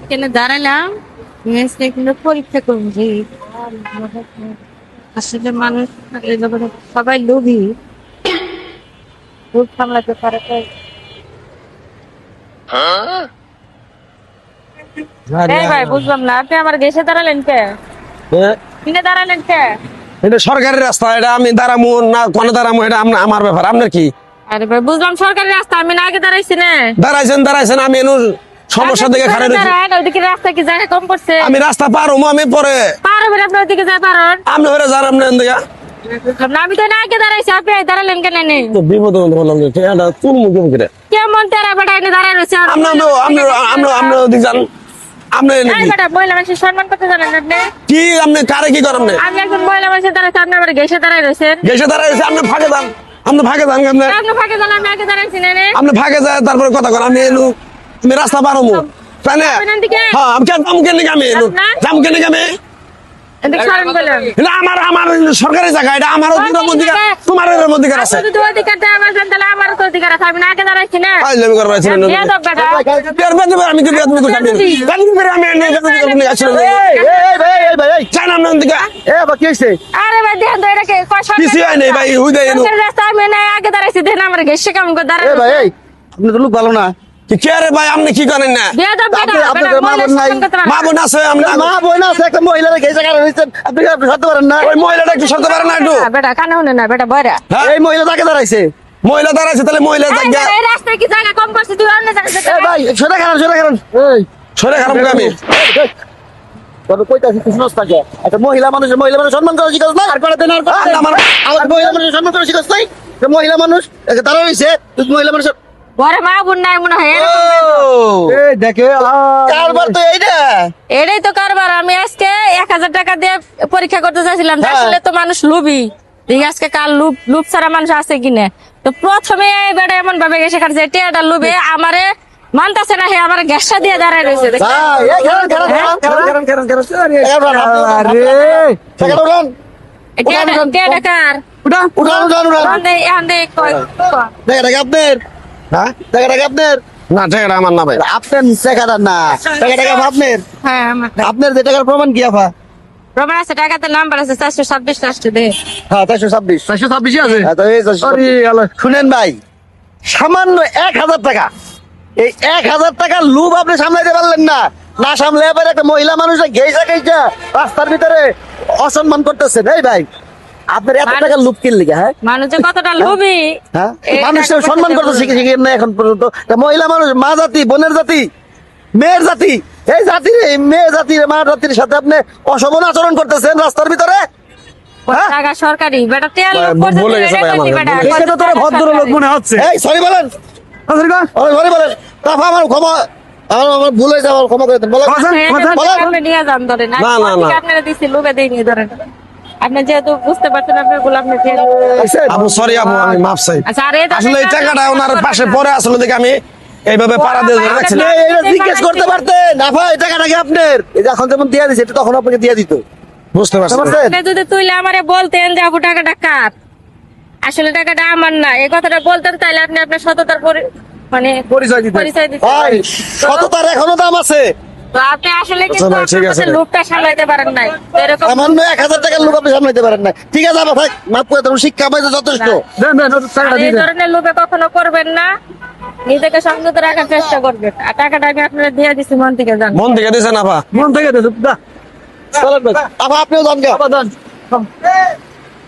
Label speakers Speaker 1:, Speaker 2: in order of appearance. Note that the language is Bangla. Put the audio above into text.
Speaker 1: কেনে দাঁড়ালাম কিন্তু পরীক্ষা করবি আসলে মানুষ সবাই লোভী লোভ সামলাতে পারে তো। এই ভাই বুঝলাম না, আপনি আমার গেছে দাঁড়ালেন কে? কিনে দাঁড়ালেন কে?
Speaker 2: এটা সরকারি রাস্তা, এটা আমি দাঁড়ামু না কোনে দাঁড়ামু এটা আমার ব্যাপার। আপনার কি?
Speaker 1: আরে ভাই বুঝলাম সরকারি রাস্তা, আমি না আগে দাঁড়াইছি না।
Speaker 2: দাঁড়াইছেন আমি এনু সমস্যা দেখে খারাপ
Speaker 1: ওইদিকে রাস্তা কি জায়গা কম করছে?
Speaker 2: আমি রাস্তা পার হবো, আমি পরে
Speaker 1: পার হবেন আপনি ওইদিকে যায় পারন।
Speaker 2: আপনি হয়ে যান আপনি দেখা
Speaker 1: আমি তো না আগে দাঁড়াইছি, আপনি দাঁড়ালেন কেন? নেই
Speaker 2: তো বিপদ বললাম যে এটা কোন মুখে মুখে
Speaker 1: কেমন তেরা বেটা এনে দাঁড়ায় রয়েছে।
Speaker 2: আপনি ওদিক যান। আপনি
Speaker 1: বেটা মহিলা মানুষের সম্মান করতে জানেন আপনি?
Speaker 2: কি আপনি কারে কি করেন?
Speaker 1: আমি একজন মহিলা মানুষের দাঁড়াইছি, আপনি আবার গেছে দাঁড়ায় রয়েছেন।
Speaker 2: গেছে দাঁড়াইছে আপনি ফাঁকে যান, আপনি ফাঁকে যান কেমনে?
Speaker 1: আপনি ফাঁকে যান, আমি আগে দাঁড়াইছি না।
Speaker 2: আপনি ফাঁকে যায় তারপরে কথা কর। আমি এলু আমি রাস্তা পার হবো তাই না? হ্যাঁ আমি কেন আমি এলু জাম কেন আমি এটা আমার সরকারি জায়গা, এটা আমার অধিকার তোমার অধিকার আছে।
Speaker 1: আমার তো অধিকার আছে, আমি না আগে দাঁড়াইছি না।
Speaker 2: আমি করবাইছি আমি কি বেদমি তো খাবি আমি আসলে চাই না আপনার দিকে
Speaker 3: কি হয়েছে?
Speaker 1: আরে ভাই দেখেন তো এটাকে
Speaker 2: কিছু হয় নাই ভাই হুই দেয়
Speaker 1: আমি না আগে দাঁড়াইছি, দেখেন আমার গেছে কেমন করে দাঁড়ায়।
Speaker 3: ভাই আপনি তো লোক ভালো না।
Speaker 2: কে রে ভাই আপনি কি করেন না? মা বোন আছে
Speaker 3: মা বোন আছে, একটা মহিলা গেছে কারণ আপনি সরতে পারেন না।
Speaker 2: ওই মহিলাটা একটু সরতে পারে না একটু?
Speaker 1: বেটা কানে শুনে না, বেটা বয়রা
Speaker 3: এই মহিলা তাকে দাঁড়াইছে,
Speaker 2: মহিলা দাঁড়াইছে তাহলে মহিলা জায়গা
Speaker 1: এই রাস্তায় কি জায়গা কম করছে? তুই অন্য জায়গায়
Speaker 3: ভাই সরে খারাপ এই
Speaker 2: সরে খারাপ আমি
Speaker 3: তবে কইতাছি কিছু নস্তাকে একটা মহিলা মানুষ সম্মান করা শিখাস না। আর করে দেন আর মহিলা মানুষ সম্মান করা শিখাস নাই। মহিলা মানুষ দাঁড়া রয়েছে, তুই মহিলা মানুষ
Speaker 1: ঘরে মা বোন নাই মনে হয়।
Speaker 3: এই দেখে কারবার তো এইটা,
Speaker 1: এটাই তো কারবার। আমি আজকে 1000 টাকা দিয়ে পরীক্ষা করতে চাইছিলাম, আসলে তো মানুষ লোভী। দেখি আজকে কাল লোভ ছাড়া মানুষ আছে কিনা। তো প্রথমে বেটা এমন ভাবে গেছে কাটছে টিয়াটা লোভে আমারে মানতাছে না, হে আমার গ্যাসটা দিয়ে দাঁড়ায় রয়েছে।
Speaker 2: আমার না ভাই
Speaker 3: আপনার যে টাকার প্রমাণ কি আফা?
Speaker 1: প্রমাণ আছে, টাকাতে নাম্বার আছে 426 লাস্টে দে।
Speaker 3: হ্যাঁ 426 আছে। শুনেন ভাই, সামান্য 1000 টাকা, এই 1000 টাকার লোভ আপনি সামলাইতে পারলেন না। না সামলে এবার একটা মহিলা মানুষ গেইসা রাস্তার ভিতরে অসম্মান করতেছে। এই ভাই আপনার এত টাকার লোভ কিনলি? হ্যাঁ
Speaker 1: মানুষ যে কতটা লোভী,
Speaker 3: হ্যাঁ মানুষের সম্মান করতে শিখে না এখন পর্যন্ত। মহিলা মানুষ, মা জাতি, বোনের জাতি, মেয়ের জাতি, এই জাতির এই মেয়ে জাতির মা জাতির সাথে আপনি অশোভন আচরণ করতেছেন রাস্তার ভিতরে।
Speaker 1: টাকা সরকারি বেটা তেল
Speaker 2: বলে গেছে ভাই আমার
Speaker 3: ভদ্রলোক মনে হচ্ছে। এই সরি বলেন, সরি বলেন। তারপর আমার ক্ষমা, আমার ভুল হয়েছে, আমার ক্ষমা করে দেন। বলেন
Speaker 1: আপনি নিয়ে যান, ধরেন
Speaker 2: না না না
Speaker 1: আপনারা দিছি লোভে দেই নিয়ে ধরেন। আপনি যেহেতু বুঝতে পারছেন আপনার ভুল, আপনি
Speaker 2: আপু সরি আপু আমি মাফ চাই।
Speaker 1: আচ্ছা
Speaker 2: আসলে এই টাকাটা ওনার পাশে পরে আসলে দেখে আমি এইভাবে পাড়া দিয়ে রাখছিলাম।
Speaker 3: জিজ্ঞেস করতে পারতেন না ভাই টাকাটা কি আপনার? এই যে এখন যেমন দিয়ে দিছে, এটা তখন আপনাকে দিয়ে দিত।
Speaker 2: বুঝতে পারছেন?
Speaker 1: যদি তুইলে আমারে বলতেন যে আপু টাকাটা কার, আসলে টাকাটা আমার না, এই কথাটা বলতেন, তাহলে আপনি আপনার সততার মানে
Speaker 3: পরিচয় দিতে। ভাই সততার এখনো দাম আছে।
Speaker 1: তো আপনি আসলে কিন্তু আপনার লোভটা সামলাইতে পারেন নাই। এরকম
Speaker 3: সামান্য 1000 টাকার লোভ আপনি সামলাইতে পারেন না। ঠিক আছে আবার ভাই মাফ করে দেন, শিক্ষা পাইতে যথেষ্ট।
Speaker 1: এই ধরনের লোভে কখনো করবেন না, নিজেকে সংযত রাখার চেষ্টা করবেন। আর টাকাটা আমি আপনারা দিয়ে দিচ্ছি, মন থেকে যান।
Speaker 2: মন থেকে দিয়েছেন আপা?
Speaker 3: মন থেকে দিয়েছেন। আপা আপনিও যান।